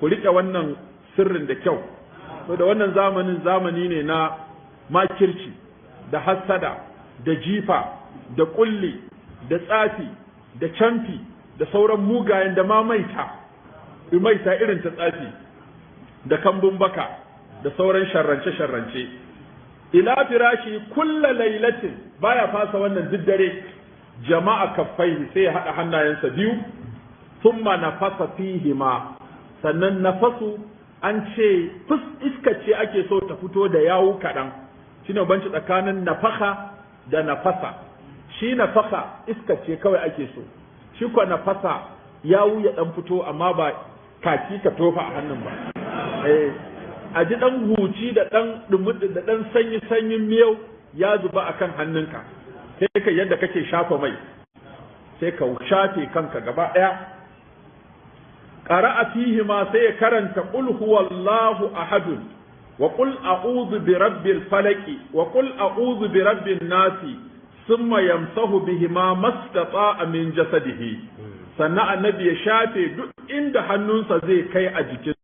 ku rike wannan sirrin da kyau to da wannan zamani ne na makirci da hassada da jifa da kulli da tsafi da canfi da sauran mugayen da ma maita irin ta tsafi da kambun baka da sauran sharrance ila firashi kulla lailatin baya fasa wannan duk dare jama'a kaffaihi sai ya hada hannayensa biyu thumma nafasa fihima sannan nafasu an ce iska ce ake so ta fito da yawu kaɗan shine banci tsakanin nafaka da nafasa shi nafaka iska ce kawai ake so shi ko nafasa yawu ya dan fito amma ba kaki ka tofa a hannun ba a ji dan huci da dan dumudi da dan sanyin miyau ya zuba akan hannunka sai ka yadda kake shafa mai sai ka shafe kanka gaba daya qara'a fihi ma sai ya karanta qul huwallahu ahad wa qul a'udhu bi rabbil falaq wa qul a'udhu bi rabbin nas thumma yamsahu bihima mastata'a min jasadihi sannan annabi ya shafe duk inda hannunsa zai kai a jikin